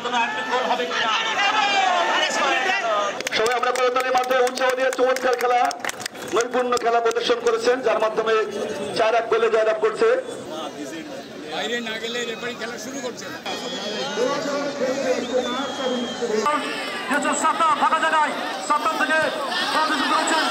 কোনো একটা গোল হবে কিনা। সবাই আমরা করতালির মাধ্যমে উৎসাহ দিয়ে চমৎকার খেলা নৈপুণ্য খেলা প্রদর্শন করেছেন, যার মাধ্যমে 4-1 গোলে জয়লাভ করছে। বাইরে না গেলে রেফারি খেলা শুরু করছে। ফাঁকা জায়গায় সাতটা থেকে করেছেন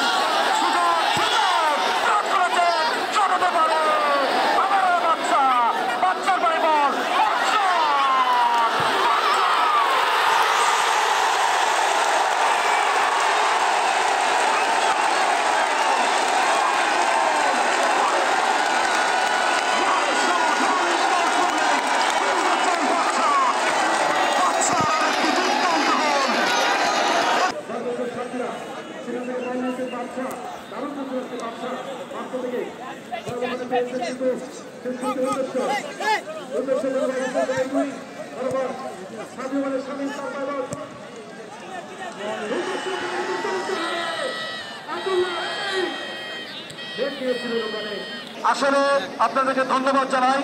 আসলে আপনাদেরকে ধন্যবাদ জানাই।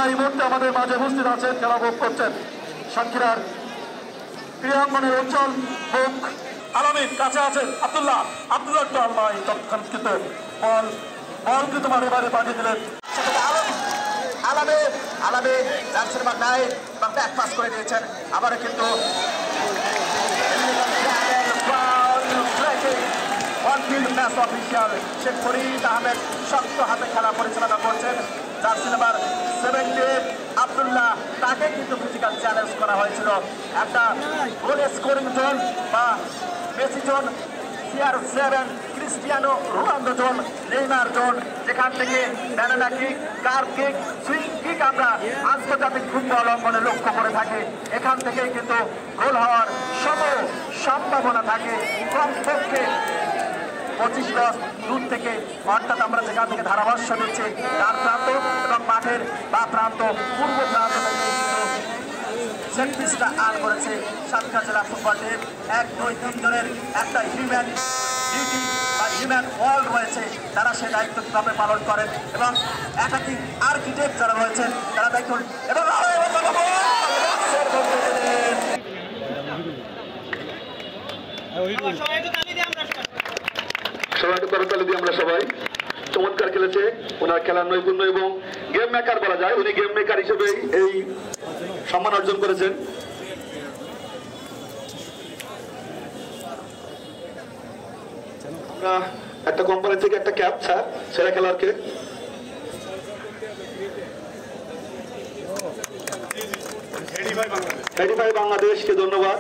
এই মুহূর্তে আমাদের মাঝে উপস্থিত আছেন, খেলা উপভোগ করছেন সাতক্ষীরার ক্রীড়াঙ্গনের উজ্জ্বল মুখ আলামিন, কাছে আছেন আব্দুল্লাহ আলমাই তৎক্ষণাৎ বলকে তোমার এবারে পাঠিয়ে দিলেন আলামিন রানসের মাথায় ব্যাক পাস করে দিয়েছেন। আবারও কিন্তু ম্যাচ অফিসিয়াল শেখ ফরিদ আহমেদ শক্ত হাতে খেলা পরিচালনা করছেন। জার্সি নাম্বার 17 আব্দুল্লাহ, তাকে কিন্তু ফিজিক্যাল চ্যালেঞ্জ করা হয়েছিল। একটা গোল স্কোরিং জোন বা Messi zone, CR7 Cristiano Ronaldo zone, Neymar zone, যেখান থেকে banana kick, curve kick, swing kick আমরা আন্তর্জাতিক ফুটবল অঙ্গনে লক্ষ্য করে থাকি। এখান থেকেই কিন্তু গোল হওয়ার সম্ভাবনা থাকে কমপক্ষে 25 গজ দূর থেকে, অর্থাৎ আমরা যেখান থেকে ধারাভাষ্য দিচ্ছি তার প্রান্ত এবং মাঠের বা প্রান্ত পূর্ব প্রান্ত থেকে সেট পিসটা আর্ন করেছে সাতক্ষীরা জেলা ফুটবল টিম। 1-2-3 জনের একটা হিউম্যান ডিউটি বা হিউম্যান ওয়ার্ল্ড রয়েছে, তারা সেই দায়িত্ব কীভাবে পালন করেন এবং একাধিক আর্কিটেক্ট যারা রয়েছেন তারা দায়িত্ব এবং করতালি দিয়ে আমরা সবাই চমৎকার খেলেছে। ওনার খেলার নৈপুণ্য এবং গেম মেকার বলা যায়, উনি গেম মেকার হিসেবে এই সম্মান অর্জন করেছেন। আমরা একটা কোম্পানি থেকে একটা ক্যাপ স্যার সেরা খেলোয়াড়কে বাংলাদেশকে ধন্যবাদ।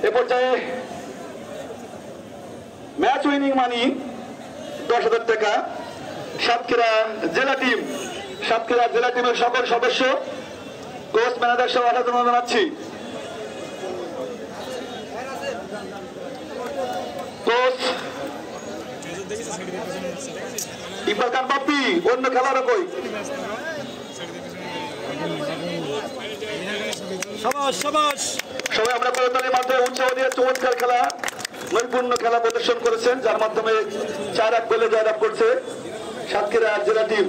এ পর্যায়ে ম্যাচ উইনিং মানি 10,000 টাকা সাতক্ষীরা জেলা টিমের সকল সদস্য, কোচ, ম্যানেজার সহ অভিনন্দন জানাচ্ছি। কোচ ইকবাল খান পাপ্পি, অন্য খেলারও কই? সবাই আমরা করতালির মাধ্যমে উৎসাহ দিয়ে চমৎকার খেলা নৈপুণ্য খেলা প্রদর্শন করেছেন, যার মাধ্যমে 4-1 গোলে জয়লাভ করছে সাতক্ষীরা জেলা টিম।